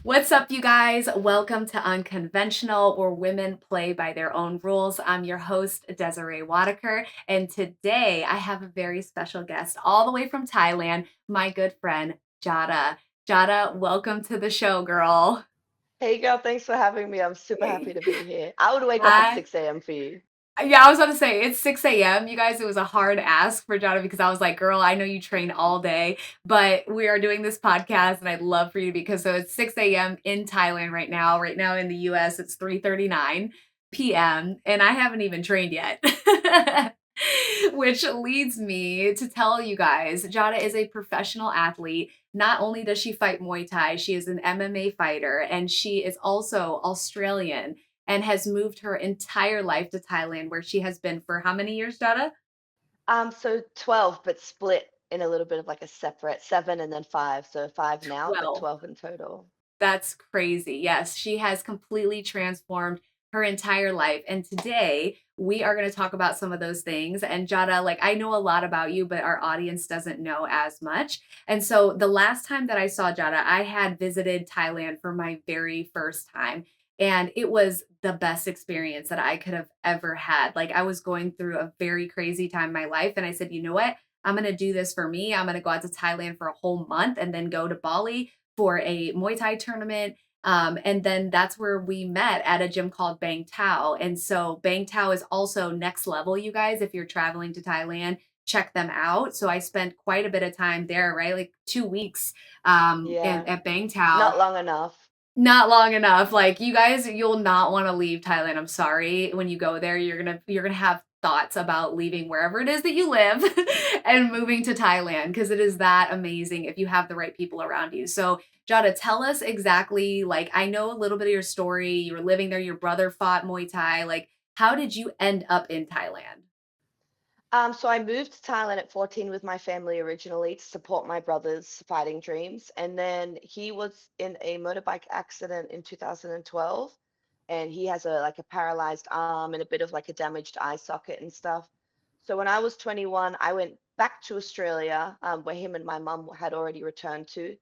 What's up, you guys? Welcome to Unconventional, where women play by their own rules. I'm your host, Desiree Wodicker, and today I have a very special guest all the way from Thailand, my good friend, Jada. Jada, welcome to the show, girl. Hey girl, thanks for having me. I'm super happy to be here. I would wake up at I 6 a.m. for you. Yeah, I was about to say it's 6 a.m. You guys, it was a hard ask for Jada because I was like, girl, I know you train all day, but we are doing this podcast and I'd love for you to because so it's 6 a.m. in Thailand right now. Right now in the US, it's 3:39 p.m. and I haven't even trained yet. Which leads me to tell you guys, Jada is a professional athlete. Not only does she fight Muay Thai, she is an MMA fighter and she is also Australian and has moved her entire life to Thailand, where she has been for how many years, Dada? So 12, but split in a little bit of like a separate 7 and then 5. So 5 now, but 12. 12 in total. That's crazy. Yes, she has completely transformed her entire life. And today we are going to talk about some of those things. And Jada, like I know a lot about you, but our audience doesn't know as much. And so the last time that I saw Jada, I had visited Thailand for my very first time. And it was the best experience that I could have ever had. Like I was going through a very crazy time in my life. And I said, you know what? I'm going to do this for me. I'm going to go out to Thailand for a whole month and then go to Bali for a Muay Thai tournament. And then that's where we met at a gym called Bang Tao. And so Bang Tao is also next level, you guys. If you're traveling to Thailand, check them out. So I spent quite a bit of time there, right? Like 2 weeks Yeah, at Bang Tao. not long enough. Not long enough. Like you guys, you'll not want to leave Thailand. I'm sorry. When you go there, you're gonna have thoughts about leaving wherever it is that you live and moving to Thailand because it is that amazing if you have the right people around you. So Jada, tell us exactly, like I know a little bit of your story. You were living there, your brother fought Muay Thai. Like, how did you end up in Thailand? So I moved to Thailand at 14 with my family originally to support my brother's fighting dreams. And then he was in a motorbike accident in 2012, and he has a paralyzed arm and a bit of like a damaged eye socket and stuff. So when I was 21, I went back to Australia, where him and my mum had already returned to.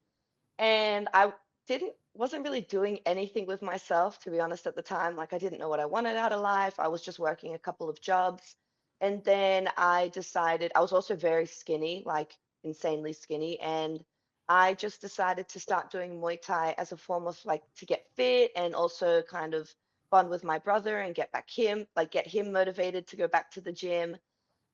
And I didn't wasn't really doing anything with myself, to be honest, at the time. Like I didn't know what I wanted out of life. I was just working a couple of jobs. And then I decided I was also very skinny, like insanely skinny. And I just decided to start doing Muay Thai as a form of like to get fit and also kind of bond with my brother and get him motivated to go back to the gym.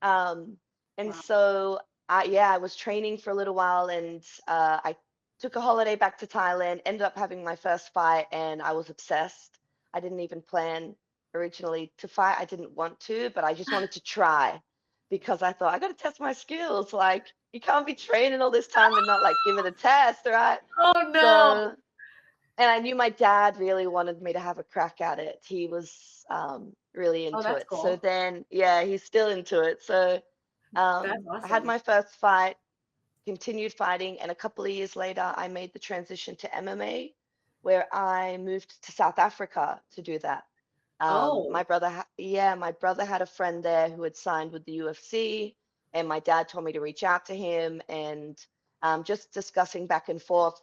Um, and Wow. so I was training for a little while, and I took a holiday back to Thailand, ended up having my first fight, and I was obsessed. I didn't even plan originally to fight. I didn't want to, but I just wanted to try because I thought I got to test my skills. Like you can't be training all this time and not like give it a test, right? Oh no. So, and I knew my dad really wanted me to have a crack at it. He was really Oh, into that's it. So cool. then, yeah, he's still into it. So That's I had awesome. my first fight, continued fighting, and a couple of years later, I made the transition to MMA, where I moved to South Africa to do that. Oh, My brother had a friend there who had signed with the UFC, and my dad told me to reach out to him. And just discussing back and forth,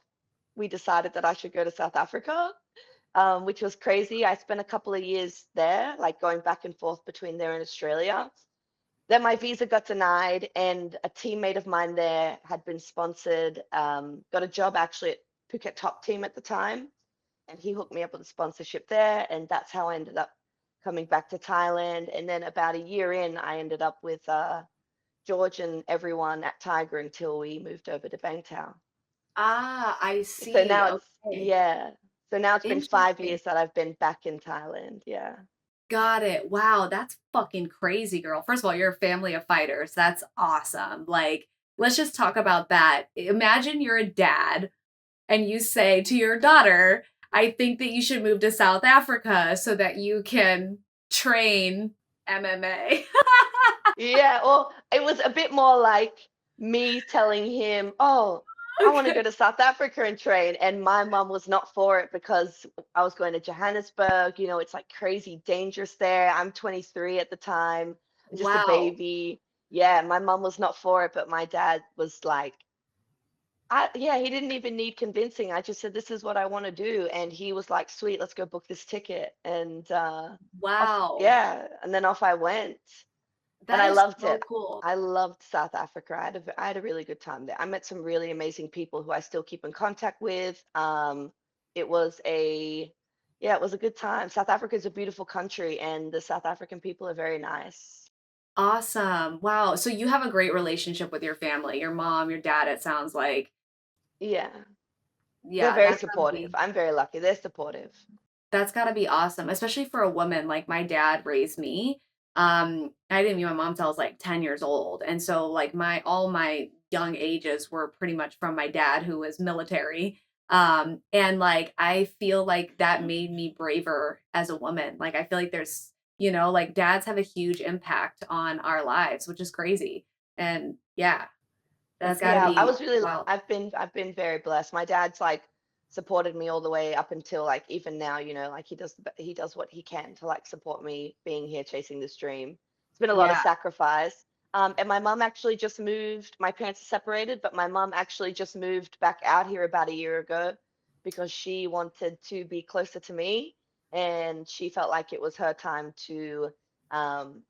we decided that I should go to South Africa, which was crazy. I spent a couple of years there, like going back and forth between there and Australia. Then my visa got denied, and a teammate of mine there had been sponsored, got a job actually at Phuket Top Team at the time, and he hooked me up with a sponsorship there, and that's how I ended up coming back to Thailand. And then about a year in, I ended up with George and everyone at Tiger until we moved over to Bangtao. I So see. now it's Okay. yeah. So now it's been 5 years Interesting. that I've been back in Thailand. Yeah. Got it. Wow, that's fucking crazy, girl. First of all, you're a family of fighters. That's awesome. Like, let's just talk about that. Imagine you're a dad and you say to your daughter, I think that you should move to South Africa so that you can train MMA. Yeah, well, it was a bit more like me telling him, "Oh, I want to Okay. go to South Africa and train." And my mum was not for it because I was going to Johannesburg. It's like crazy dangerous there. I'm 23 at the time, just a Wow. baby. Yeah, my mum was not for it, but my dad was like, Yeah, he didn't even need convincing. I just said, "This is what I want to do," and he was like, "Sweet, let's go book this ticket." And off, Wow. yeah, and then off I went, and That I is loved so it. cool. I loved South Africa. I had a really good time there. I met some really amazing people who I still keep in contact with. It was a Yeah, it was a good time. South Africa is a beautiful country, and the South African people are very nice. Awesome. Wow. So you have a great relationship with your family, your mom, your dad, it sounds like. Yeah, they're Yeah, very that's gotta supportive. be I'm very lucky. They're supportive. that's gotta be awesome, especially for a woman. Like my dad raised me. I didn't meet my mom till I was like 10 years old. And so like my all my young ages were pretty much from my dad who was military. And like I feel like that made me braver as a woman. Like I feel like like dads have a huge impact on our lives, which is crazy. And yeah, that's gotta Yeah, I be was really wild. I've been very blessed. My dad's like supported me all the way up until like even now, like he does what he can to like support me being here chasing this dream. It's been a lot of Yeah. sacrifice. And my mom actually just moved. My parents are separated, but my mom actually just moved back out here about a year ago because she wanted to be closer to me and she felt like it was her time to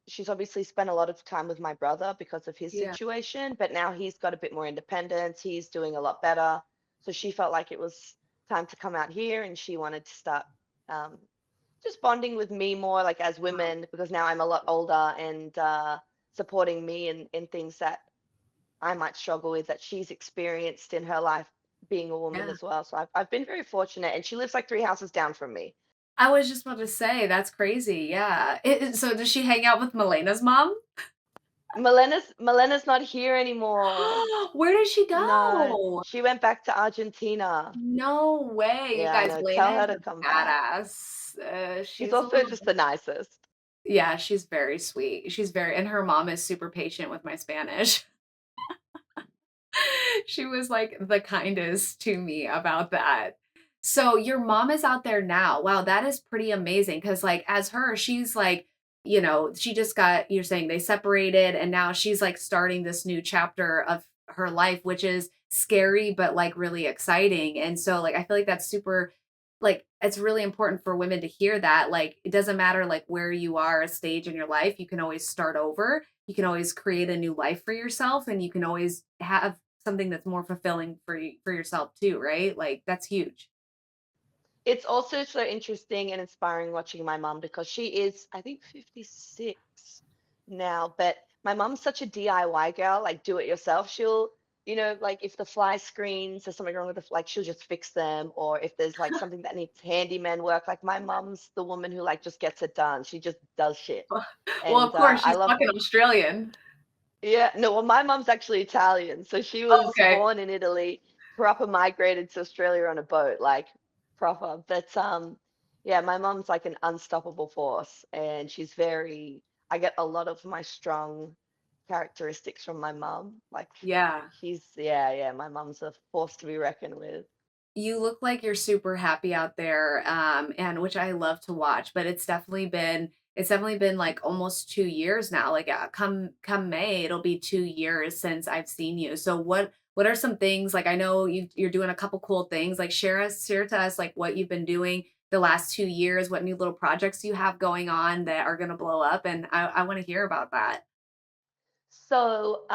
she's obviously spent a lot of time with my brother because of his Yeah. situation, but now he's got a bit more independence. He's doing a lot better. So she felt like it was time to come out here and she wanted to start um, just bonding with me more like as Wow. women because now I'm a lot older and supporting me in things that I might struggle with that she's experienced in her life being a woman Yeah. as well. So I've been very fortunate and she lives like 3 houses down from me. I was just about to say, that's crazy, yeah. So does she hang out with Melena's mom? Melena's not here anymore. Where did she No, go? she went back to Argentina. No way, you Yeah, I guys, know. Tell Milena her is to come a back. badass. She's She's a also little just the nicest. yeah, she's very sweet. And her mom is super patient with my Spanish. She was, like, the kindest to me about that. So, your mom is out there now. Wow, that is pretty amazing. Because like, as her, she's, like, she just got you're saying they separated, and now she's, like, starting this new chapter of her life, which is scary, but, like, really exciting, and so, like, I feel like that's super it's really important for women to hear that, like, it doesn't matter, like, where you are, a stage in your life, you can always start over. You can always create a new life for yourself, and you can always have something that's more fulfilling for yourself too, right? Like, that's huge. It's also so interesting and inspiring watching my mom because she is, I think, 56 now, but my mom's such a DIY girl, like do it yourself. She'll, like if the fly screens, there's something wrong with like she'll just fix them, or if there's like something that needs handyman work, like my mom's the woman who like just gets it done. She just does shit. Well, And of course, I she's love fucking Australian. Yeah, no, well, my mom's actually Italian, so she Oh, was okay. born in Italy, proper migrated to Australia on a boat, like proper. But yeah, my mom's like an unstoppable force, and I get a lot of my strong characteristics from my mom. Like Yeah. yeah, my mom's a force to be reckoned with. You look like you're super happy out there, and which I love to watch, but it's definitely been, like, almost 2 years now, like, come May, it'll be 2 years since I've seen you. So what are some things like, I know you're doing a couple cool things, like, share to us, like, what you've been doing the last 2 years, what new little projects you have going on that are gonna blow up, and I wanna hear about that. So,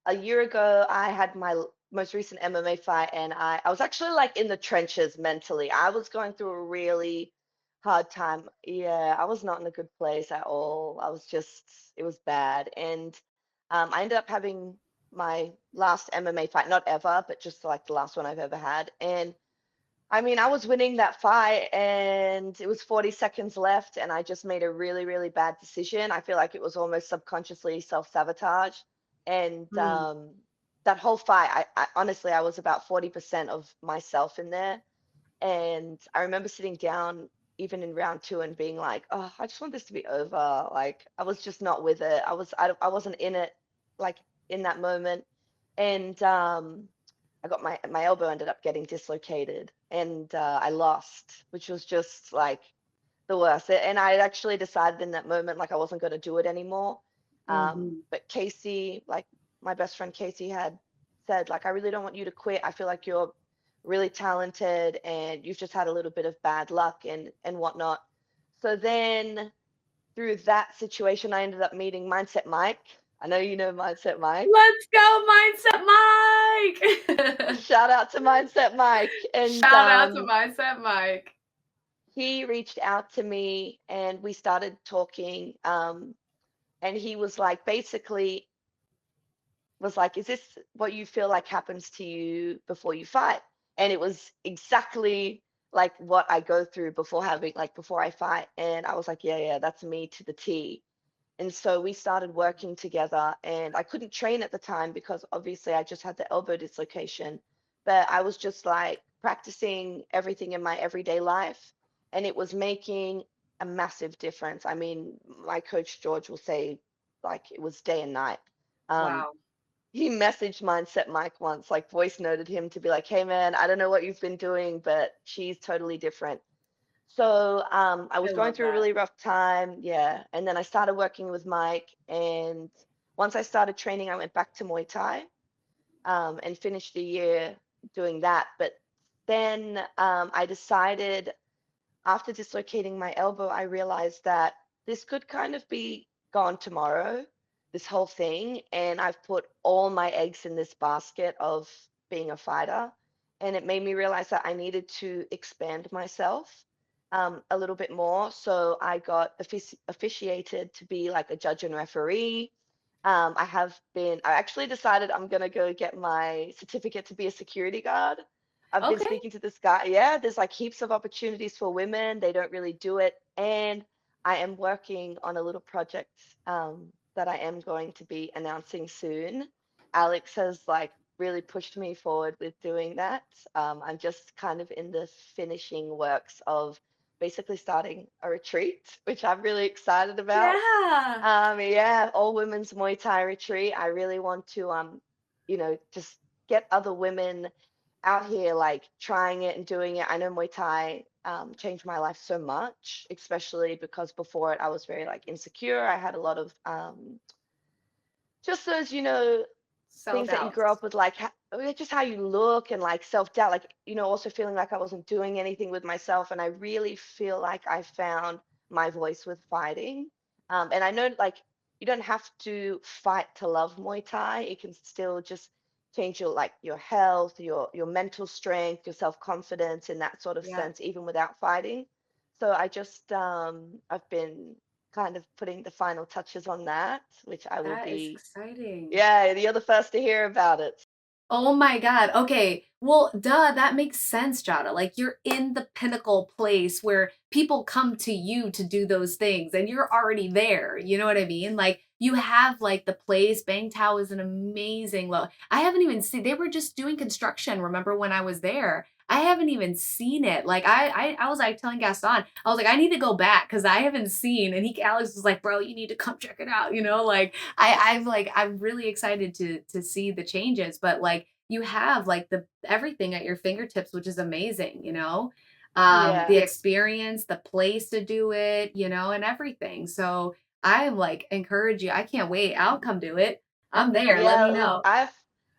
a year ago, I had my most recent MMA fight, and I was actually like in the trenches mentally. I was going through a really hard time. Yeah, I was not in a good place at all. It was bad. And I ended up having my last MMA fight, not ever, but just like the last one I've ever had. And I mean, I was winning that fight and it was 40 seconds left, and I just made a really, really bad decision. I feel like it was almost subconsciously self-sabotage. And Mm, that whole fight, I honestly, I was about 40% of myself in there. And I remember sitting down even in round two and being like, oh, I just want this to be over. Like, I was just not with it. I wasn't in it, like in that moment. And I got my elbow ended up getting dislocated and I lost, which was just like the worst. And I had actually decided in that moment like I wasn't going to do it anymore. mhm. But Casey, like my best friend Casey, had said, like, I really don't want you to quit. I feel like you're really talented and you've just had a little bit of bad luck and whatnot. So then through that situation, I ended up meeting Mindset Mike. I know you know Mindset Mike. Let's go, Mindset Mike. Shout out to Mindset Mike. And Shout out to Mindset Mike. he reached out to me and we started talking. And he was like, basically, was like, is this what you feel like happens to you before you fight? And it was exactly like what I go through before having, like, before I fight. And I was like, yeah, yeah, that's me to the T. And so we started working together, and I couldn't train at the time because obviously I just had the elbow dislocation. But I was just like practicing everything in my everyday life, and it was making a massive difference. I mean, my coach George will say like it was day and night. Um, Wow. he messaged Mindset Mike once, like voice noted him to be like, "Hey man, I don't know what you've been doing, but she's totally different." So I I was going love through a that. really rough time, yeah. And then I started working with Mike, and once I started training, I went back to Muay Thai and finished the year doing that. But then I decided after dislocating my elbow, I realized that this could kind of be gone tomorrow, this whole thing. And I've put all my eggs in this basket of being a fighter. And it made me realize that I needed to expand myself a little bit more. So I got officiated to be like a judge and referee. I actually decided I'm going to go get my certificate to be a security guard. I've been Okay. speaking to this guy. Yeah, there's like heaps of opportunities for women. They don't really do it. And I am working on a little project that I am going to be announcing soon. Alex has like really pushed me forward with doing that. I'm just kind of in the finishing works of basically starting a retreat, which I'm really excited about. Yeah. Yeah, all women's Muay Thai retreat. I really want to, just get other women out here like trying it and doing it. I know Muay Thai changed my life so much, especially because before it I was very like insecure. I had a lot of just those, Self things that you grow doubts. up with, like just how you look and like self-doubt, like, also feeling like I wasn't doing anything with myself. And I really feel like I found my voice with fighting. And I know like you don't have to fight to love Muay Thai. It can still just change your like your health, your mental strength, your self-confidence in that sort of Yeah. sense, even without fighting. So I just I've been kind of putting the final touches on that, which I will That is be, exciting. yeah, you're the first to hear about it. Oh my God. Okay. Well, duh, that makes sense, Jada. Like you're in the pinnacle place where people come to you to do those things and you're already there. You know what I mean? Like you have like the place. Bang Tao is an amazing I haven't even seen they were just doing construction. Remember when I was there? I haven't even seen it. Like I was like telling Gaston, I was like, I need to go back because I haven't seen. And Alex was like, bro, you need to come check it out. Like I'm really excited to see the changes, but like you have like the everything at your fingertips, which is amazing, the Yeah. experience, the place to do it, and everything. So I'm like encourage you. I can't wait. I'll come do it. I'm there. Let Yeah, me look, know.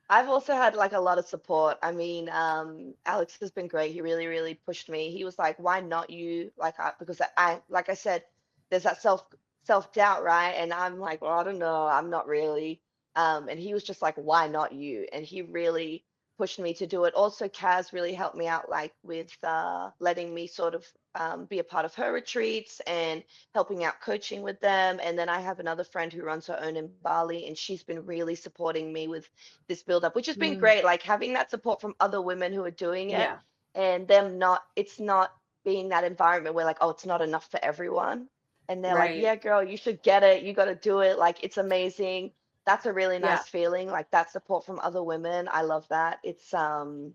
I've also had like a lot of support. I mean, Alex has been great. He really, really pushed me. He was like, "Why not you?" Like, because like I said, there's that self-doubt, right? And I'm like, "Well, I don't know. I'm not really." And he was just like, "Why not you?" And he really pushed me to do it. Also, Kaz really helped me out, like with letting me sort of be a part of her retreats and helping out coaching with them. And then I have another friend who runs her own in Bali, and she's been really supporting me with this build up, which has been Mm, great. Like having that support from other women who are doing it yeah. and them not, it's not being that environment where like, oh, it's not enough for everyone. And they're like, Right. yeah, girl, you should get it. You got to do it. Like, it's amazing. That's a really Yeah. nice feeling. Like that support from other women. I love that. It's 100%.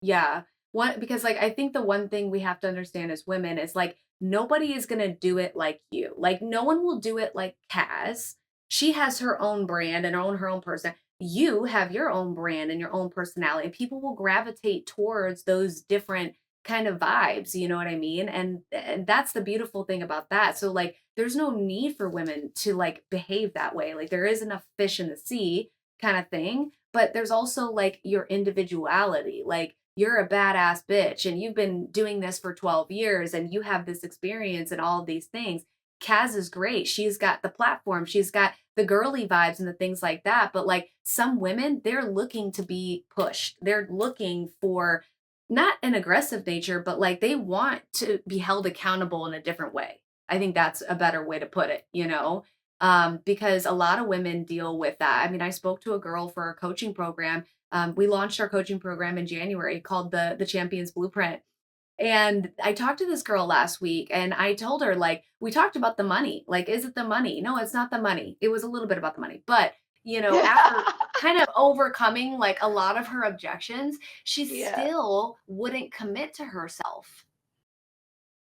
Yeah. One because like I think the one thing we have to understand as women is like nobody is going to do it like you. Like no one will do it like Kaz. She has her own brand and her own person. You have your own brand and your own personality. And people will gravitate towards those different kind of vibes, you know what I mean? And that's the beautiful thing about that. So like there's no need for women to like behave that way. Like there is enough fish in the sea kind of thing. But there's also like your individuality. Like you're a badass bitch and you've been doing this for 12 years and you have this experience and all of these things. Kaz is great. She's got the platform, she's got the girly vibes and the things like that. But like some women, they're looking to be pushed. They're looking for not an aggressive nature, but like they want to be held accountable in a different way. I think that's a better way to put it, you know? Because a lot of women deal with that. I mean, I spoke to a girl for a coaching program. We launched our coaching program in January called the Champions Blueprint. And I talked to this girl last week and I told her, like, we talked about the money. Like, is it the money? No, it's not the money. It was a little bit about the money. But, you know, Yeah. after kind of overcoming like a lot of her objections, she Yeah. still wouldn't commit to herself.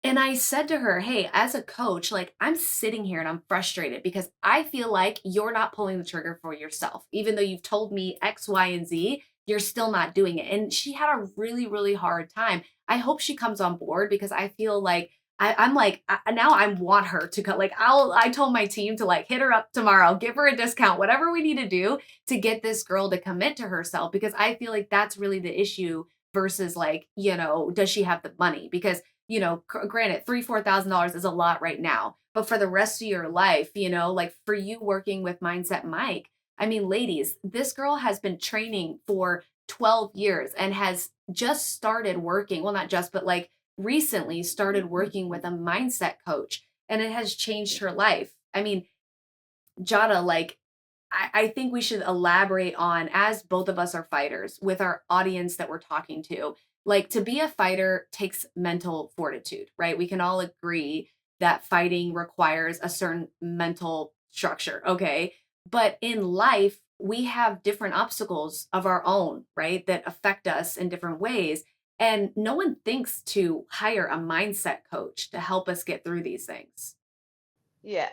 And I said to her, "Hey, as a coach, like I'm sitting here and I'm frustrated because I feel like you're not pulling the trigger for yourself. Even though you've told me X, Y, and Z, you're still not doing it." And she had a really, really hard time. I hope she comes on board because I feel like I'm like now I want her to go. Like I told my team to like hit her up tomorrow, give her a discount, whatever we need to do to get this girl to commit to herself because I feel like that's really the issue versus like, you know, does she have the money? Because you know, granted, $3,000, $4,000 is a lot right now, but for the rest of your life, you know, like for you working with Mindset Mike, I mean, ladies, this girl has been training for 12 years and has just started working. Well, not just, but like recently started working with a mindset coach and it has changed her life. I mean, Jada, like I think we should elaborate on, as both of us are fighters, with our audience that we're talking to. Like to be a fighter takes mental fortitude, right? We can all agree that fighting requires a certain mental structure, okay? But in life, we have different obstacles of our own, right? That affect us in different ways. And no one thinks to hire a mindset coach to help us get through these things. Yeah.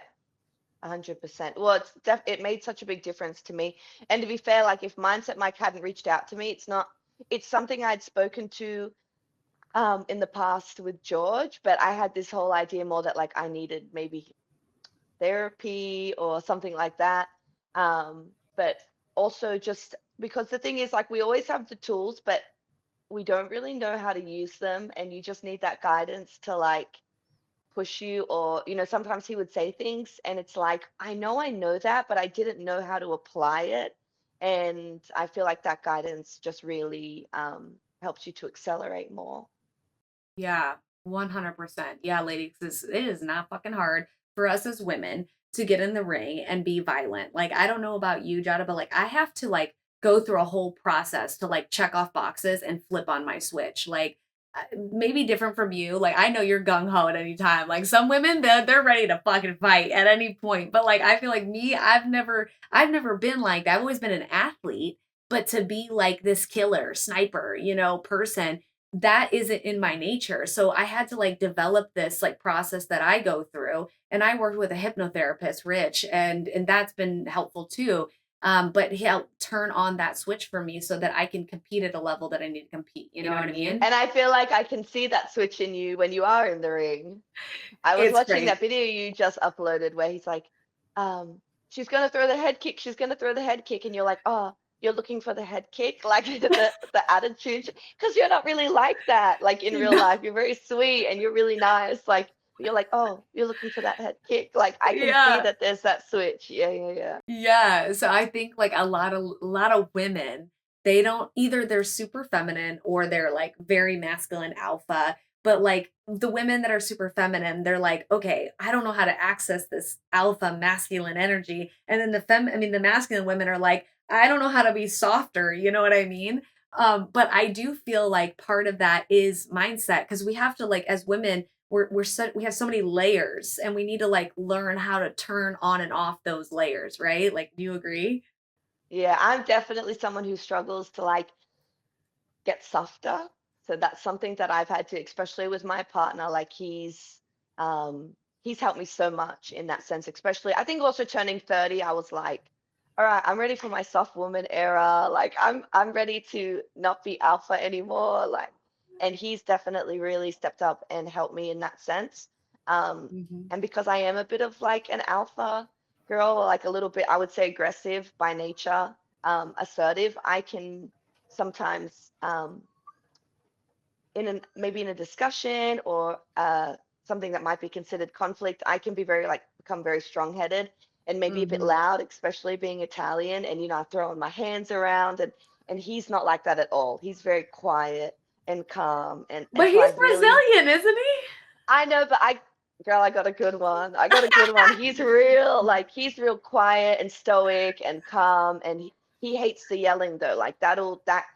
100%. Well, it made such a big difference to me. And to be fair, like if Mindset Mike hadn't reached out to me, it's something I'd spoken to in the past with George, but I had this whole idea more that like I needed maybe therapy or something like that. But also just because the thing is like we always have the tools, but we don't really know how to use them, and you just need that guidance to like push you. Or sometimes he would say things and it's like I know that, but I didn't know how to apply it. And I feel like that guidance just really helps you to accelerate more. Yeah, 100%. Yeah, ladies, it is not fucking hard for us as women to get in the ring and be violent. Like, I don't know about you, Jada, but like, I have to like go through a whole process to like check off boxes and flip on my switch. Like, maybe different from you. Like, I know you're gung ho at any time. Like, some women, they're ready to fucking fight at any point. But like, I feel like me, I've never been like that. I've always been an athlete, but to be like this killer, sniper, you know, person that isn't in my nature. So I had to like develop this like process that I go through. And I worked with a hypnotherapist, Rich, and that's been helpful too. But he helped turn on that switch for me so that I can compete at a level that I need to compete. You know what I mean? And I feel like I can see that switch in you when you are in the ring. I was It's watching great. that video you just uploaded where he's like, um, she's gonna throw the head kick, she's gonna throw the head kick, and you're like, oh, you're looking for the head kick, like the attitude, because you're not really like that, like in real No, life. You're very sweet and you're really nice, like, but you're like, oh, you're looking for that head kick. Like I can see yeah. that there's that switch. Yeah, yeah, yeah. Yeah, so I think like a lot of women, they don't either they're super feminine or they're like very masculine alpha, but like the women that are super feminine, they're like, okay, I don't know how to access this alpha masculine energy. And then the masculine women are like, I don't know how to be softer, you know what I mean? But I do feel like part of that is mindset because we have to like as women we have so many layers and we need to like learn how to turn on and off those layers, right? Like, do you agree? Yeah, I'm definitely someone who struggles to like get softer. So that's something that I've had to, especially with my partner. Like he's helped me so much in that sense. Especially, I think also turning 30, I was like, all right, I'm ready for my soft woman era. Like I'm ready to not be alpha anymore. Like, and he's definitely really stepped up and helped me in that sense. Um, Mhm. and because I am a bit of like an alpha girl, or like a little bit, I would say aggressive by nature. assertive, I can sometimes maybe in a discussion or something that might be considered conflict, I can be very like become very strong-headed and maybe a bit Mhm. loud, especially being Italian, and throwing my hands around, and he's not like that at all. He's very quiet and calm, and But so I he's really Brazilian, isn't he? I know, but girl, I got a good one. I got a good one. He's real quiet and stoic and calm, and he hates the yelling though. Like that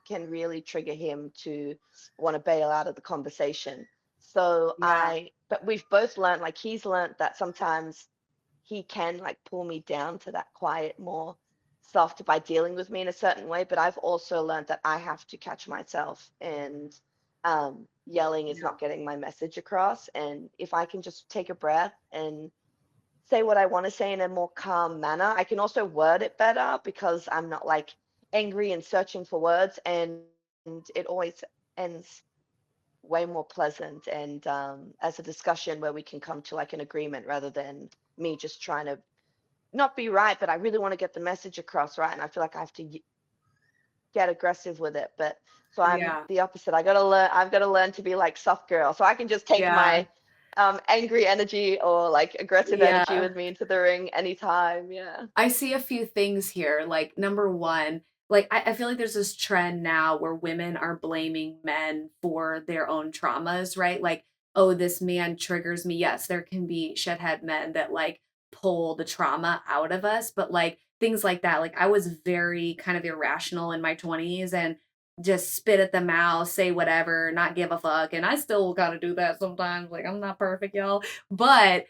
can really trigger him to want to bail out of the conversation. Yeah. But we've both learned, like he's learned that sometimes he can like pull me down to that quiet, more soft by dealing with me in a certain way. But I've also learned that I have to catch myself, and yelling is Yeah. not getting my message across. And if I can just take a breath and say what I want to say in a more calm manner, I can also word it better because I'm not like angry and searching for words, and it always ends way more pleasant and as a discussion where we can come to like an agreement rather than me just trying to not be right, but I really want to get the message across, right? And I feel like I have to get aggressive with it. But so I'm Yeah. the opposite. I've got to learn to be like soft girl. So I can just take Yeah. my angry energy or like aggressive energy Yeah. with me into the ring anytime. Yeah. I see a few things here. Like, number one, like, I feel like there's this trend now where women are blaming men for their own traumas, right? Like, oh, this man triggers me. Yes, there can be shithead men that like pull the trauma out of us, but like things like that. Like, I was very kind of irrational in my 20s and just spit at the mouth, say whatever, not give a fuck. And I still gotta do that sometimes. Like, I'm not perfect, y'all. But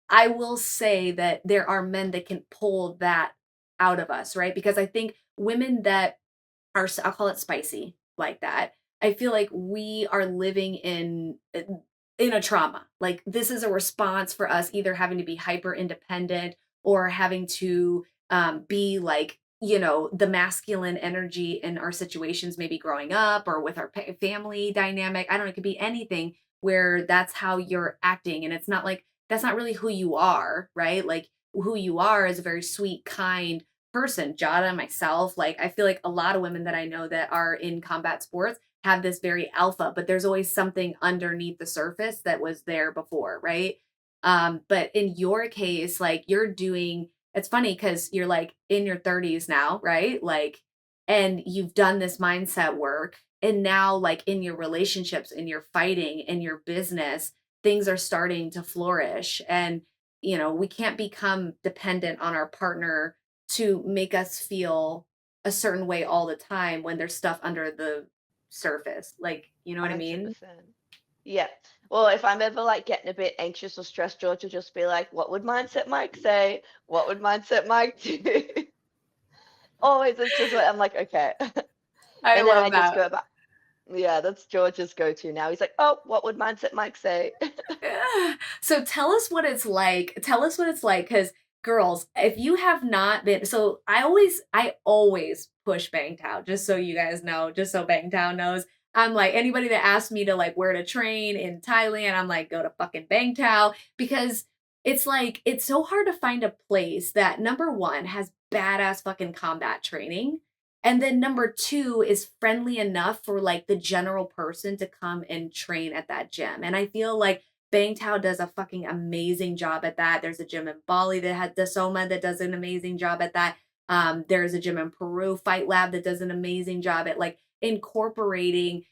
I will say that there are men that can pull that out of us, right? Because I think women that are, I'll call it spicy like that. I feel like we are living in a trauma. Like this is a response for us either having to be hyper independent or having to be like, the masculine energy in our situations, maybe growing up or with our family dynamic. I don't know, it could be anything where that's how you're acting. And it's not like that's not really who you are, right? Like who you are is a very sweet, kind person. Jada, myself, like I feel like a lot of women that I know that are in combat sports have this very alpha, but there's always something underneath the surface that was there before, right? But in your case, like you're doing, it's funny because you're like in your 30s now, right? Like, and you've done this mindset work. And now, like in your relationships, in your fighting, in your business, things are starting to flourish. And, we can't become dependent on our partner to make us feel a certain way all the time when there's stuff under the surface. Like, you know what I mean? 100%. Yeah. Well, if I'm ever like getting a bit anxious or stressed, George will just be like, "What would mindset Mike say? What would mindset Mike do?" Always, it's just what I'm like, okay. I And then I love just that. go back. Yeah, that's George's go-to now. He's like, "Oh, what would mindset Mike say?" Yeah. So tell us what it's like. Tell us what it's like cuz girls, if you have not been, so I always push Bangtao just so you guys know, just so Bangtao knows. I'm like anybody that asks me to like where to train in Thailand, I'm like go to fucking Bangtao because it's like it's so hard to find a place that number 1 has badass fucking combat training. And then number 2 is friendly enough for like the general person to come and train at that gym. And I feel like Bangtao does a fucking amazing job at that. There's a gym in Bali that had Dasoma that does an amazing job at that. There's a gym in Peru, Fight Lab, that does an amazing job at like incorporating,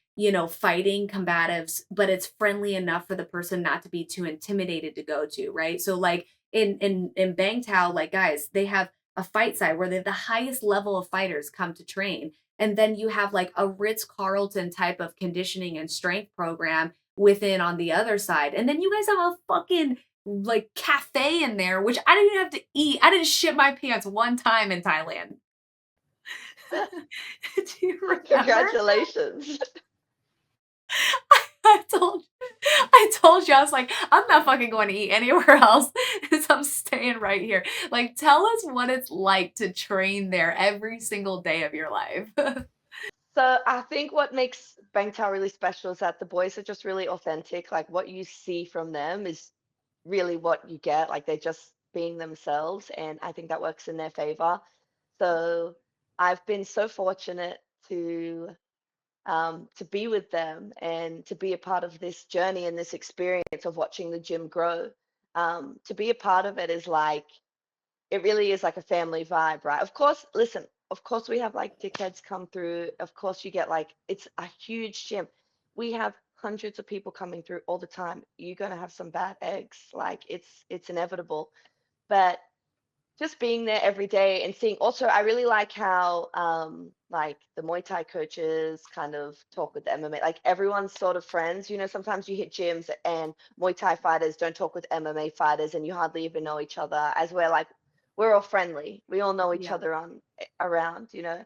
fighting combatives, but it's friendly enough for the person not to be too intimidated to go to, right? So like in Bangtao, like guys, they have a fight side where the highest level of fighters come to train. And then you have like a Ritz Carlton type of conditioning and strength program within on the other side. And then you guys have a fucking like cafe in there, which I didn't even have to eat. I didn't shit my pants one time in Thailand. Do you remember? Congratulations. I told I told you, I was like, I'm not fucking going to eat anywhere else. So I'm staying right here. Like, tell us what it's like to train there every single day of your life. So I think what makes Bangtao really special is that the boys are just really authentic. Like what you see from them is really what you get. Like they're just being themselves, and I think that works in their favor. So I've been so fortunate to be with them and to be a part of this journey and this experience of watching the gym grow. To be a part of it is like, it really is like a family vibe, right? Of course, listen, of course we have like dickheads come through. Of course you get like, it's a huge gym. We have hundreds of people coming through all the time. You're going to have some bad eggs. Like it's inevitable. But just being there every day and seeing, also I really like how like the Muay Thai coaches kind of talk with the MMA, like everyone's sort of friends. You know, sometimes you hit gyms and Muay Thai fighters don't talk with MMA fighters and you hardly even know each other, as we're like, we're all friendly, we all know each Yeah. other on around, you know.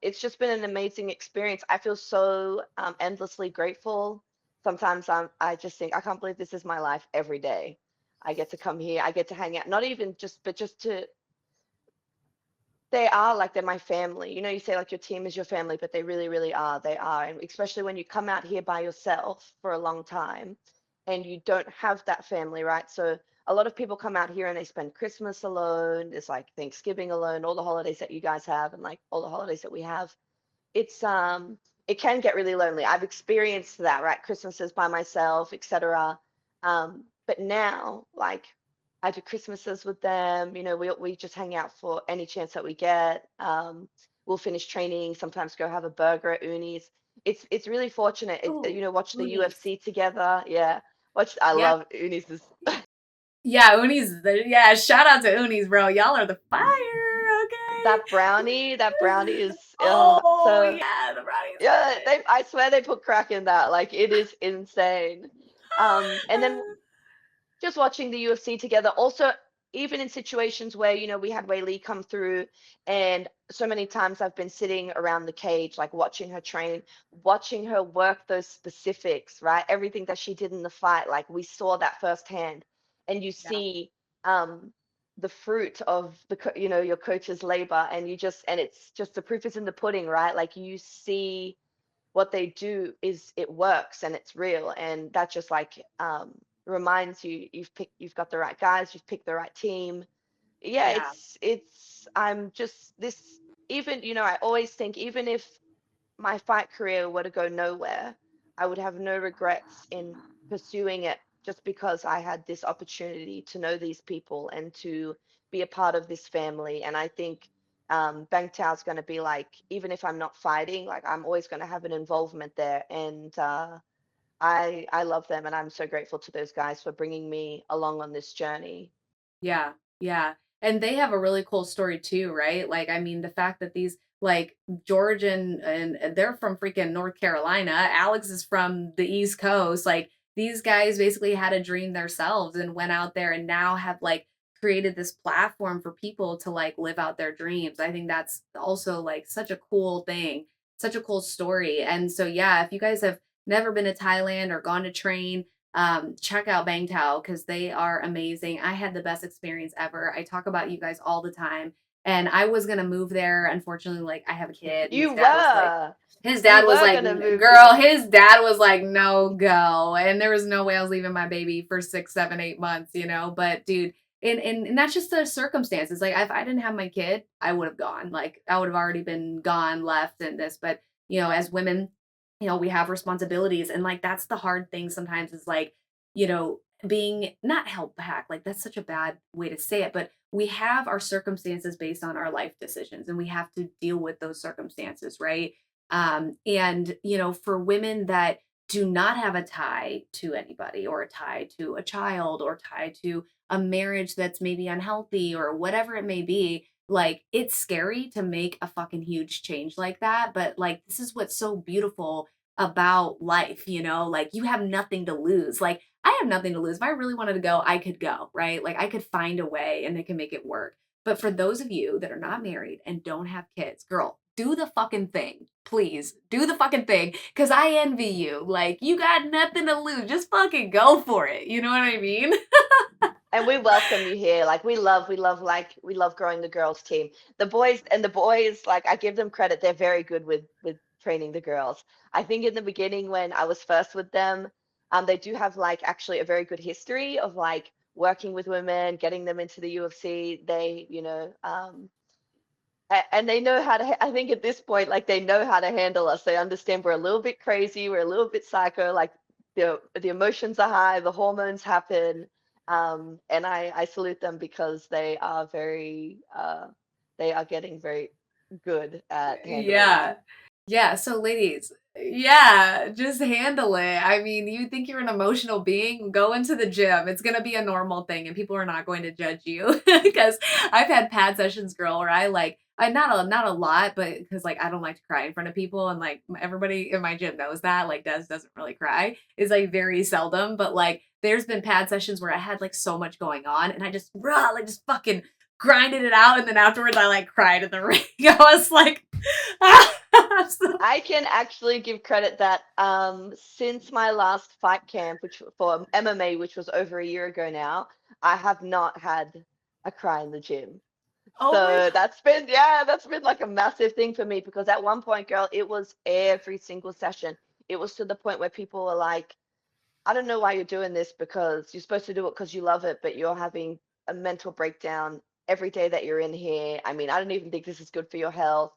It's just been an amazing experience. I feel so endlessly grateful. Sometimes I just think I can't believe this is my life every day. I get to come here, I get to hang out, not even just, but just to, they are like, they're my family. You know, you say like your team is your family, but they really, really are. They are. And especially when you come out here by yourself for a long time and you don't have that family, right? So a lot of people come out here and they spend Christmas alone. There's like Thanksgiving alone, all the holidays that you guys have and like all the holidays that we have. It's it can get really lonely. I've experienced that, right? Christmases by myself, etc. But now, like, I do Christmases with them. You know, we just hang out for any chance that we get. We'll finish training, sometimes go have a burger at Uni's. It's really fortunate. Oh, You know, watch the Unis. UFC together. Yeah, watch. I Yeah. love Uni's. Yeah, Unis. Yeah, shout out to Unis, bro. Y'all are the fire. Okay. That brownie is Oh so. yeah, the brownie's Yeah, I swear they put crack in that. Like it is insane. And then good. just watching the UFC together. Also, even in situations where, you know, we had Wei Lee come through, and so many times I've been sitting around the cage, like watching her train, watching her work those specifics, right? Everything that she did in the fight, like we saw that firsthand. And you Yeah, see the fruit of you know, your coach's labor, and you just, and it's just, the proof is in the pudding, right? Like you see what they do is, it works and it's real, and that just like reminds you, you've got the right guys, you've picked the right team. Yeah, yeah, I'm just this, even, you know, I always think, even if my fight career were to go nowhere, I would have no regrets in pursuing it, just because I had this opportunity to know these people and to be a part of this family. And I think Bang Tao is going to be like, even if I'm not fighting, like I'm always going to have an involvement there. And I love them, and I'm so grateful to those guys for bringing me along on this journey. yeah, yeah. And they have a really cool story too, right? Like, I mean, the fact that these like George and they're from freaking North Carolina. Alex is from the East Coast. Like these guys basically had a dream themselves and went out there and now have like created this platform for people to like live out their dreams. I think that's also like such a cool thing, such a cool story. And so yeah, if you guys have never been to Thailand or gone to train, check out Bangtao because they are amazing. I had the best experience ever. I talk about you guys all the time. And I was gonna move there. Unfortunately, like I have a kid and You were, his you dad was were like, gonna move girl, there. his dad was like, no go. And there was no way I was leaving my baby for 6, 7, 8 months, you know. But dude, and that's just the circumstances. Like if I didn't have my kid, I would have gone. Like I would have already been gone, left in this. But you know, as women, you know, we have responsibilities. And like that's the hard thing sometimes is like, you know, being not held back. Like that's such a bad way to say it, but we have our circumstances based on our life decisions and we have to deal with those circumstances, right? And you know, for women that do not have a tie to anybody or a tie to a child or tie to a marriage that's maybe unhealthy or whatever it may be, like it's scary to make a fucking huge change like that, but like this is what's so beautiful about life, you know, like you have nothing to lose. Like I have nothing to lose. If I really wanted to go, I could go, right? Like I could find a way and I can make it work. But for those of you that are not married and don't have kids, girl, do the fucking thing. Please do the fucking thing. Cause I envy you. Like you got nothing to lose. Just fucking go for it. You know what I mean? And we welcome you here. Like like we love growing the girls team. The boys, like I give them credit, they're very good with training the girls. I think in the beginning when I was first with them, they do have like actually a very good history of like working with women, getting them into the UFC. They, you know, And they know how to, I think at this point, like they know how to handle us. They understand we're a little bit crazy, we're a little bit psycho, like the emotions are high, the hormones happen. And I salute them because they are getting very good at handling Yeah. me. Yeah, so ladies, yeah, just handle it. I mean, you think you're an emotional being, go into the gym. It's gonna be a normal thing and people are not going to judge you. Because I've had pad sessions, girl, where I not a lot, but because like I don't like to cry in front of people and like everybody in my gym knows that. Like Des doesn't really cry. It's like very seldom, but like there's been pad sessions where I had like so much going on and I just raw like just fucking grinded it out and then afterwards I like cried in the ring. I was like so, I can actually give credit that since my last fight camp, which for MMA, which was over a year ago now, I have not had a cry in the gym. oh my So that's been, yeah, that's been like a massive thing for me because at one point, girl, it was every single session. It was to the point where people were like, I don't know why you're doing this because you're supposed to do it because you love it, but you're having a mental breakdown every day that you're in here. I mean, I don't even think this is good for your health.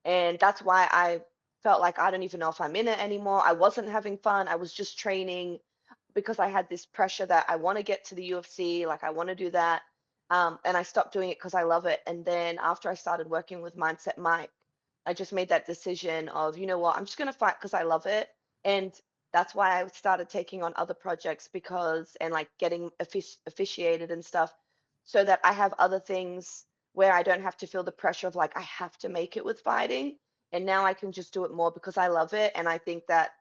And that's why I felt like I don't even know if I'm in it anymore. I wasn't having fun. I was just training because I had this pressure that I want to get to the UFC, like I want to do that. And I stopped doing it because I love it. And then after I started working with Mindset Mike, I just made that decision of, you know what, I'm just going to fight because I love it. And that's why I started taking on other projects because, and like getting officiated and stuff, so that I have other things where I don't have to feel the pressure of like, I have to make it with fighting. And now I can just do it more because I love it. And I think that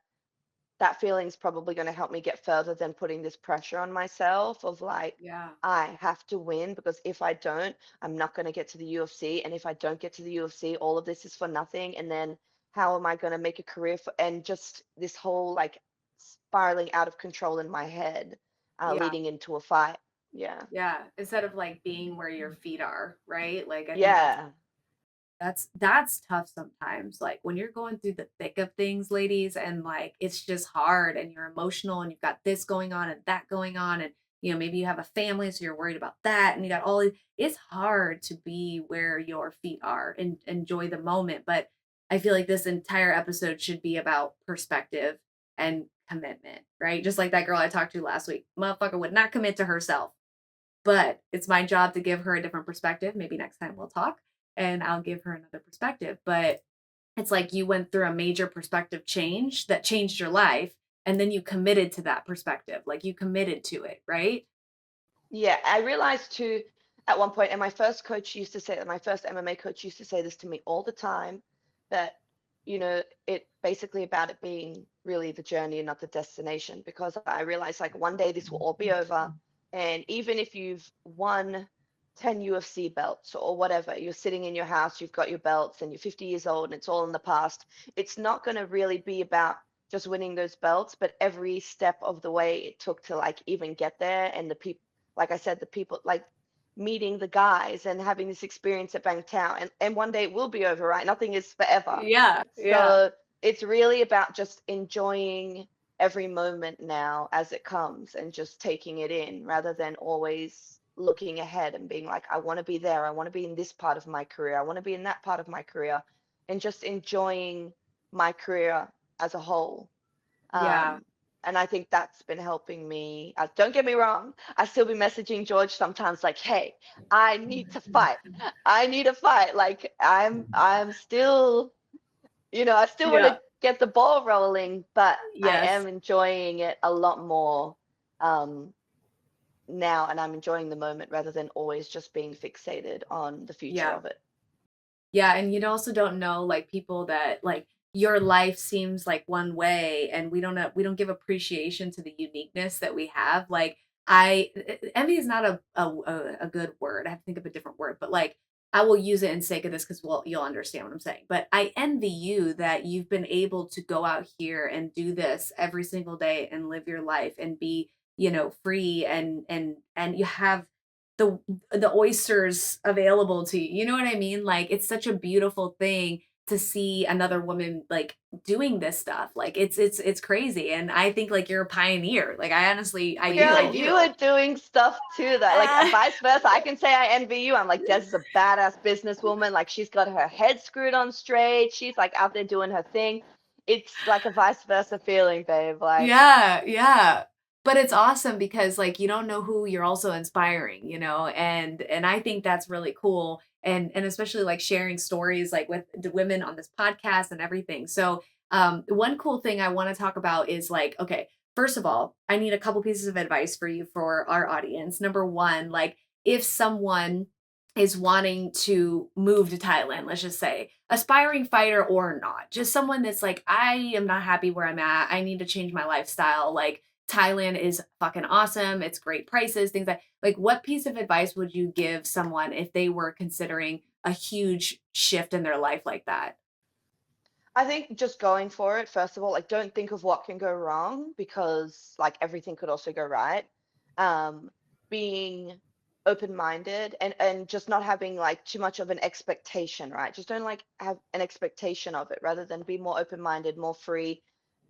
that feeling is probably going to help me get further than putting this pressure on myself of like, yeah. I have to win because if I don't, I'm not going to get to the UFC. And if I don't get to the UFC, all of this is for nothing. And then how am I going to make a career for, and just this whole like spiraling out of control in my head, Yeah. leading into a fight. Yeah. Yeah. Instead of like being where your feet are, right? Like I think Yeah. that's tough sometimes. Like when you're going through the thick of things, ladies, and like it's just hard and you're emotional and you've got this going on and that going on and maybe you have a family so you're worried about that and you got all it's hard to be where your feet are and enjoy the moment. But I feel like this entire episode should be about perspective and commitment, right? Just like that girl I talked to last week. Motherfucker would not commit to herself, but it's my job to give her a different perspective. Maybe next time we'll talk and I'll give her another perspective. But it's like you went through a major perspective change that changed your life and then you committed to that perspective. Like you committed to it, right? Yeah, I realized too at one point, and my first coach used to say that my first MMA coach used to say this to me all the time, that, it basically about it being really the journey and not the destination. Because I realized like one day this will all be over. And even if you've won 10 UFC belts or whatever, you're sitting in your house, you've got your belts, and you're 50 years old and it's all in the past, it's not going to really be about just winning those belts, but every step of the way it took to like even get there and the people, like I said, the people like meeting the guys and having this experience at Bangtao. And one day it will be over, right? Nothing is forever. Yeah, yeah, So it's really about just enjoying every moment now as it comes and just taking it in rather than always looking ahead and being like, I want to be there. I want to be in this part of my career. I want to be in that part of my career, and just enjoying my career as a whole. yeah, Um, and I think that's been helping me. Don't get me wrong, I still be messaging George sometimes like, "Hey, I need to fight. I need to fight." Like I'm still, I still want yeah. to get the ball rolling, but I Yes. am enjoying it a lot more um, now, and I'm enjoying the moment rather than always just being fixated on the future Yeah. of it. Yeah, and you also don't know like people that like your life seems like one way and we don't give appreciation to the uniqueness that we have. Like envy is not a good word. I have to think of a different word, but like I will use it in sake of this because well you'll understand what I'm saying. But I envy you that you've been able to go out here and do this every single day and live your life and be, free and you have the oysters available to you. You know what I mean? Like it's such a beautiful thing to see another woman like doing this stuff. Like it's crazy. And I think like you're a pioneer. Like I honestly I Girl, you do. are doing stuff too that, like, vice versa. I can say I envy you. I'm like, Des is a badass businesswoman. Like, she's got her head screwed on straight. She's like out there doing her thing. It's like a vice versa feeling, babe. Like, Yeah, yeah. But it's awesome because like you don't know who you're also inspiring, you know, and I think that's really cool. And especially like sharing stories like with the women on this podcast and everything. So one cool thing I want to talk about is like, okay, first of all, I need a couple pieces of advice for you for our audience. Number one, like if someone is wanting to move to Thailand, let's just say, aspiring fighter or not, just someone that's like, I am not happy where I'm at. I need to change my lifestyle. Like, Thailand is fucking awesome. It's great prices, things like what piece of advice would you give someone if they were considering a huge shift in their life like that? I think just going for it, first of all, like, don't think of what can go wrong, because like everything could also go right. Um, Being open-minded, and just not having like too much of an expectation, right? Just don't like have an expectation of it, rather than be more open-minded, more free.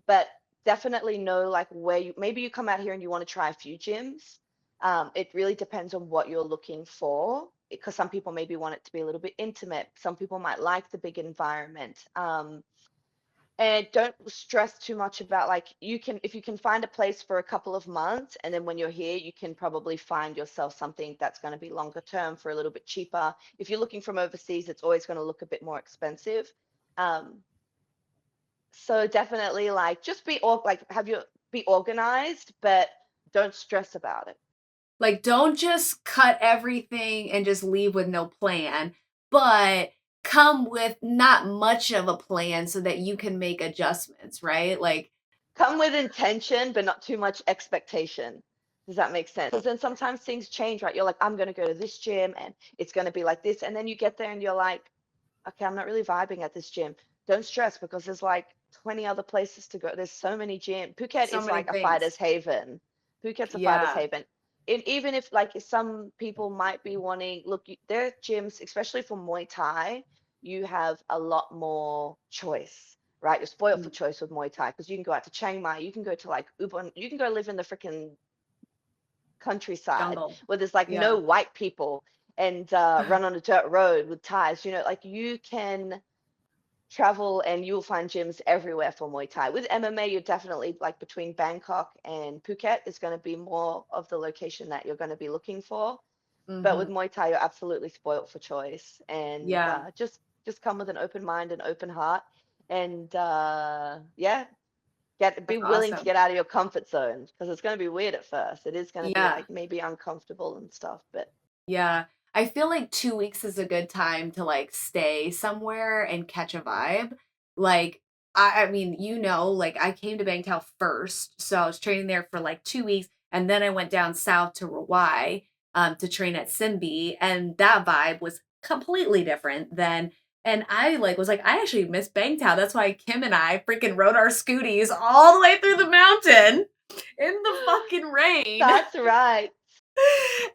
But definitely know like where you, maybe you come out here and you want to try a few gyms. It really depends on what you're looking for, because some people maybe want it to be a little bit intimate. Some people might like the big environment. And don't stress too much about, like, you can, if you can find a place for a couple of months, and then when you're here you can probably find yourself something that's going to be longer term for a little bit cheaper. If you're looking from overseas, it's always going to look a bit more expensive. um so definitely, like, just be like, have your, be organized, but don't stress about it. Like, don't just cut everything and just leave with no plan, but come with not much of a plan so that you can make adjustments, right? Like, Come with intention, but not too much expectation. Does that make sense? Because then sometimes things change, right? You're like, I'm going to go to this gym and it's going to be like this. And then you get there and you're like, okay, I'm not really vibing at this gym. Don't stress, because there's like 20 other places to go. There's so many gyms. Phuket so is many like a things. fighter's haven. Phuket's a fighter's Yeah. haven. And even if, like, some people might be wanting, look, there are gyms, especially for Muay Thai, you have a lot more choice, right? You're spoiled for Mm, choice with Muay Thai, because you can go out to Chiang Mai, you can go to like Ubon, you can go live in the freaking countryside jungle. where there's like no Yeah. white people, and run on a dirt road with ties. Like, you can travel and you'll find gyms everywhere for Muay Thai. With MMA, you're definitely, like, between Bangkok and Phuket is going to be more of the location that you're going to be looking for. But with Hmm. Muay Thai, you're absolutely spoilt for choice, and Yeah. just come with an open mind and open heart, and yeah, be That's willing to awesome. get out of your comfort zone, because it's going to be weird at first. It is going to be Yeah. like maybe uncomfortable and stuff, but Yeah. I feel like 2 weeks is a good time to like stay somewhere and catch a vibe. Like, I mean, you know, like I came to Bangkok first. So I was training there for like 2 weeks. And then I went down south to Rawai to train at Simbi. And that vibe was completely different than, and I like was like, I actually miss Bangkok. That's why Kim and I freaking rode our scooties all the way through the mountain in the fucking rain. that's right.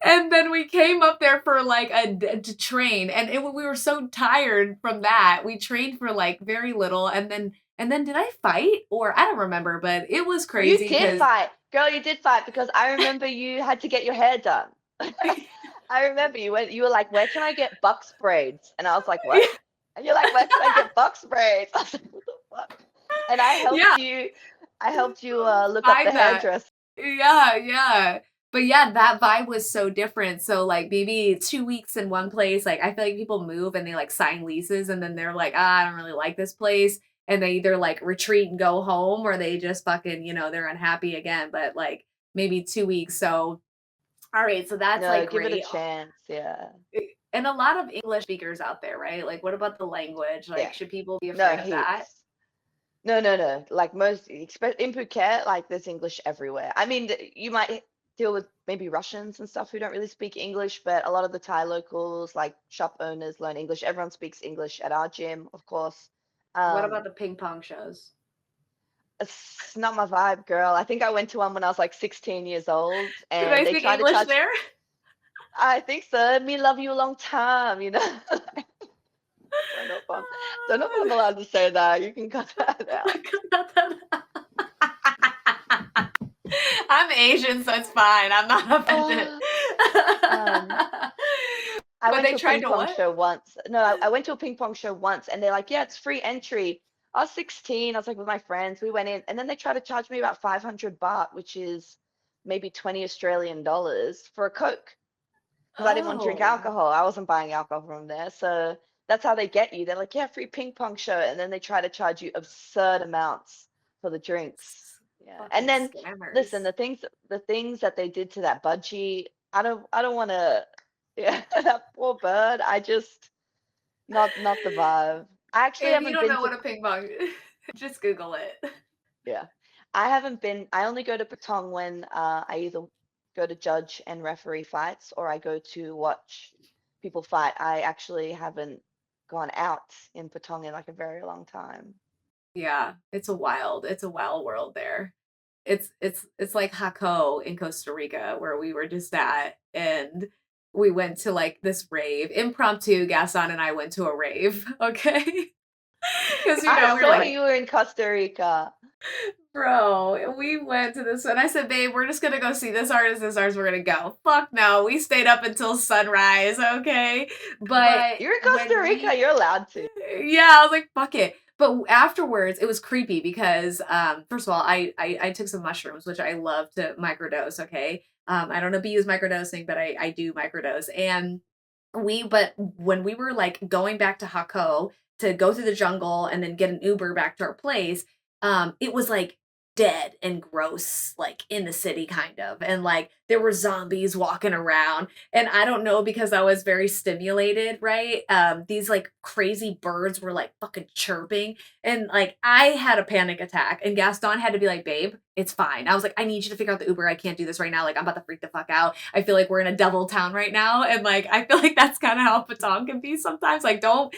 And then we came up there for like to train, and we were so tired from that. We trained for like very little, and then did I fight or I don't remember, but it was You crazy did because fight, girl. You did fight, because I remember you had to get your hair done. I remember you were like, where can I get bucks braids? And I was like, what? And you're like, where can I get bucks braids? I was like, what the fuck? And yeah, I helped you look up the find that. hairdresser. Yeah, yeah. But yeah, that vibe was so different. So like maybe 2 weeks in one place, like I feel like people move and they like sign leases and then they're like, I don't really like this place. And they either like retreat and go home or they just fucking, they're unhappy again. But like maybe 2 weeks. So all right, so that's No, like give it a great. chance. Yeah. And a lot of English speakers out there, right? Like what about the language? Like Yeah. should people be No, afraid of that? heaps. No, no, no. Like, most, in Phuket, like, there's English everywhere. I mean, you might deal with maybe Russians and stuff who don't really speak English, but a lot of the Thai locals, like shop owners, learn English. Everyone speaks English at our gym, of course. What about Um, the ping pong shows? it's not my vibe, girl. I think I went to one when I was like 16 years old, Do and they they speak tried to English charge. there? I think so. Me love you a long time. Don't know if I'm, don't know if I'm allowed to say that. You can cut that out. I'm Asian, so it's fine. I'm not offended. Uh, um, I But went they to a tried ping to pong what? show once. No, I went to a ping pong show once, and they're like, "Yeah, it's free entry." I was 16. I was like with my friends. We went in, and then they tried to charge me about 500 baht, which is maybe 20 Australian dollars for a Coke, because I didn't want to drink Oh. alcohol. I wasn't buying alcohol from there, so that's how they get you. They're like, "Yeah, free ping pong show," and then they try to charge you absurd amounts for the drinks. Yeah, and Fucking then listen, scammers. the things that they did to that budgie, I don't want to. Yeah, that poor bird. I just not the vibe. I actually If you haven't don't been know to. what a ping pong, just Google it. Yeah, I haven't been. I only go to Patong when I either go to judge and referee fights or I go to watch people fight. I actually haven't gone out in Patong in like a very long time. Yeah, it's a wild world there. It's like Jaco in Costa Rica where we were just at, and we went to like this rave. Impromptu, Gaston and I went to a rave, okay? Because I we're saw like, you were in Costa Rica. bro, we went to this and I said, babe, we're just gonna go see this artist, we're gonna go. Fuck no, we stayed up until sunrise, okay? But You're in Costa when Rica. we You're allowed to. yeah, I was like, fuck it. But afterwards, it was creepy because, first of all, I took some mushrooms, which I love to microdose. Okay, I don't know if you use microdosing, but I do microdose. And but when we were like going back to Hako to go through the jungle and then get an Uber back to our place, it was like dead and gross, like in the city, kind of, and like there were zombies walking around, and I don't know because I was very stimulated, right? These like crazy birds were like fucking chirping, and like I had a panic attack, and Gaston had to be like, "Babe, it's fine." I was like, "I need you to figure out the Uber. I can't do this right now. Like I'm about to freak the fuck out. I feel like we're in a devil town right now, and like I feel like that's kind of how Patong can be sometimes. Like don't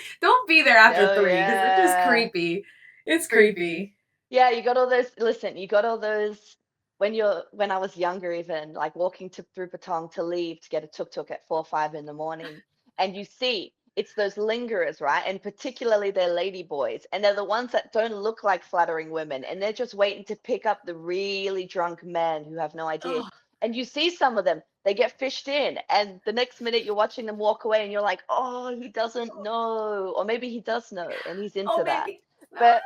be there after Oh 3 because it's just yeah. creepy. It's Creepy. creepy. Yeah, you got all those, listen, you got all those when I was younger even, like walking to through Patong to leave to get a tuk-tuk at 4 or 5 in the morning. And you see it's those lingerers, right? And particularly they're lady boys. And they're the ones that don't look like flattering women. And they're just waiting to pick up the really drunk men who have no idea. Oh, And you see some of them, they get fished in. And the next minute you're watching them walk away and you're like, oh, he doesn't know. Or maybe he does know and he's oh into that. maybe. No. But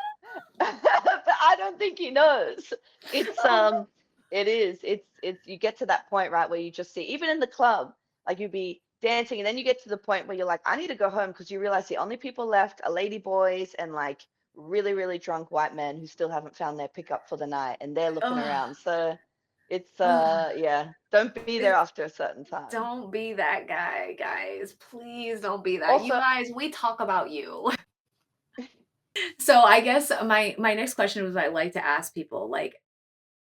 but I don't think he knows. It's Oh, it is. It's you get to that point, right, where you just see, even in the club, like you'd be dancing and then you get to the point where you're like, I need to go home because you realize the only people left are lady boys and like really, really drunk white men who still haven't found their pickup for the night and they're looking ugh, around. So it's ugh. yeah, don't be there It's after a certain time. don't be that guy, guys. Please don't be that. You Also, guys, we talk about you. So I guess my next question was I like to ask people like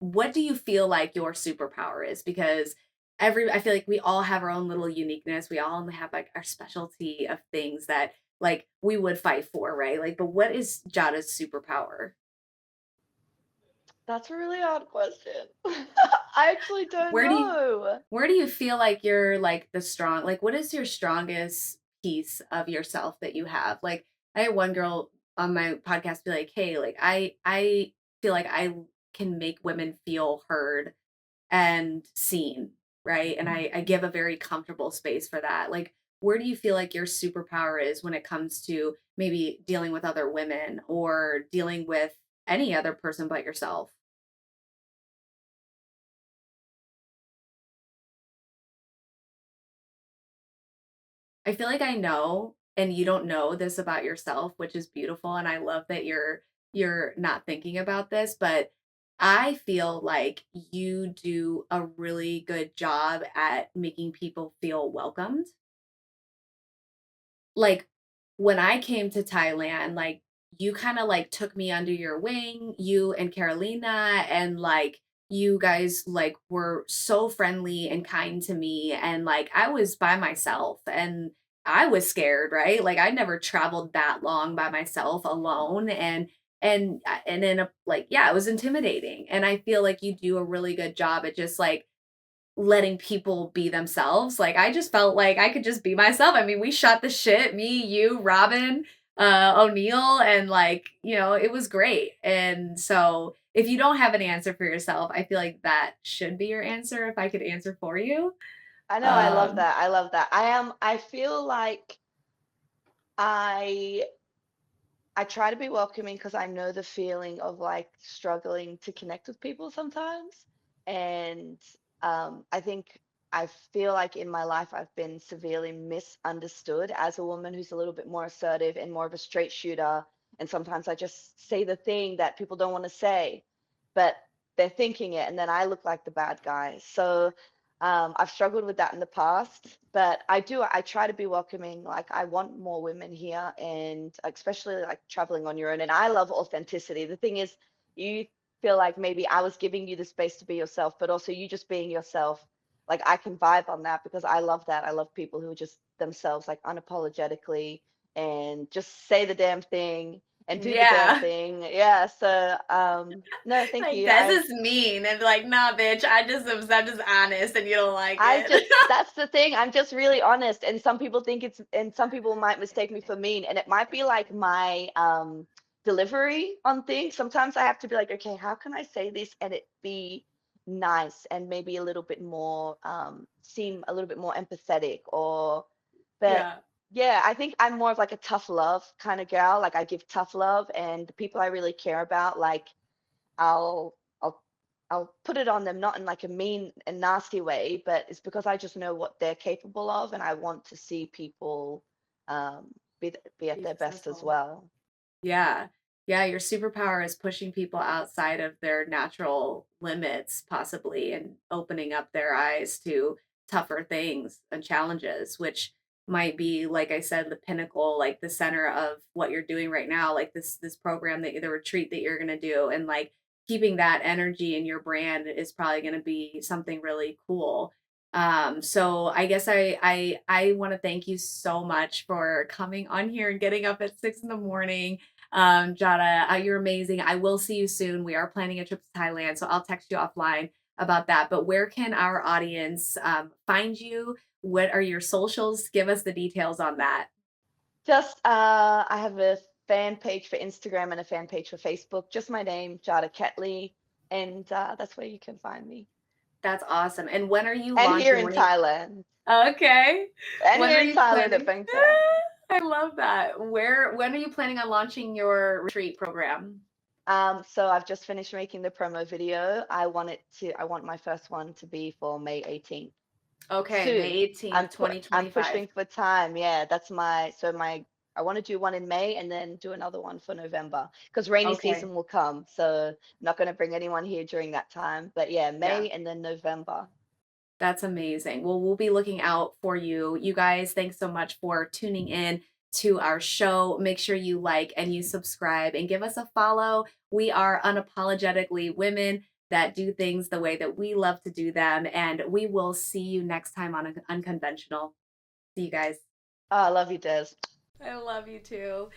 what do you feel like your superpower is? Because I feel like we all have our own little uniqueness. We all have like our specialty of things that like we would fight for, right? Like, but what is Jada's superpower? that's a really hard question. I actually don't Where do you know. where do you feel like you're like the strong like what is your strongest piece of yourself that you have? Like I had one girl on my podcast be like, "Hey, like I feel like I can make women feel heard and seen, right? And I give a very comfortable space for that. Like, where do you feel like your superpower is when it comes to maybe dealing with other women or dealing with any other person but yourself? I feel like I know and you don't know this about yourself, which is beautiful and I love that you're not thinking about this, but I feel like you do a really good job at making people feel welcomed. Like when I came to Thailand, like you kind of like took me under your wing, you and Carolina, and like you guys like were so friendly and kind to me. And like I was by myself and I was scared, right? Like I never traveled that long by myself alone. And then like, yeah, it was intimidating. And I feel like you do a really good job at just like letting people be themselves. Like I just felt like I could just be myself. I mean, we shot the shit, me, you, Robin, O'Neill, and like, you know, it was great. And so if you don't have an answer for yourself, I feel like that should be your answer if I could answer for you. I know, I love Um, that. I love that. I feel like I I try to be welcoming because I know the feeling of like struggling to connect with people sometimes. And I think I feel like in my life I've been severely misunderstood as a woman who's a little bit more assertive and more of a straight shooter. And sometimes I just say the thing that people don't want to say, but they're thinking it, and then I look like the bad guy. So I've struggled with that in the past, but I try to be welcoming. Like, I want more women here, and especially like traveling on your own. And I love authenticity. The thing is, you feel like maybe I was giving you the space to be yourself, but also you just being yourself. Like, I can vibe on that because I love that. I love people who are just themselves, like unapologetically, and just say the damn thing and do the damn yeah. thing. Yeah. So, no, thank Like you. Des is mean and be like, nah, bitch, I'm just honest and you don't like I it. just, that's the thing. I'm just really honest. And some people think it's, and some people might mistake me for mean. And it might be like my delivery on things. Sometimes I have to be like, okay, how can I say this and it be nice and maybe a little bit more, seem a little bit more empathetic or, but Yeah. yeah, I think I'm more of like a tough love kind of girl. Like, I give tough love, and the people I really care about, like, I'll I'll I'll put it on them, not in like a mean and nasty way, but it's because I just know what they're capable of, and I want to see people be at Be their best as successful. well. Yeah. Yeah, your superpower is pushing people outside of their natural limits, possibly, and opening up their eyes to tougher things and challenges, which might be, like I said, the pinnacle, like the center of what you're doing right now, like this program that the retreat that you're gonna do, and like keeping that energy in your brand is probably gonna be something really cool. So I guess I want to thank you so much for coming on here and getting up at 6 in the morning. Jada, you're amazing. I will see you soon. We are planning a trip to Thailand, so I'll text you offline about that. But where can our audience find you? What are your socials? Give us the details on that. Just I have a fan page for Instagram and a fan page for Facebook. Just my name, Jada Ketley, and that's where you can find me. That's awesome. And when are you And here launching? in Thailand. Okay. And When here are in you Thailand at planning? Bangkok. I love that. When are you planning on launching your retreat program? So I've just finished making the promo video. I want my first one to be for May 18th. Okay, May Soon. 18th, I'm 2025. pushing for time. Yeah, that's I want to do one in May and then do another one for November because rainy Okay. season will come. So I'm not going to bring anyone here during that time. But yeah, Yeah. May and then November. That's amazing. Well, we'll be looking out for you. You guys, thanks so much for tuning in to our show. Make sure you like and you subscribe and give us a follow. We are unapologetically women that do things the way that we love to do them. And we will see you next time on Unconventional. See you guys. Oh, I love you, Des. I love you too.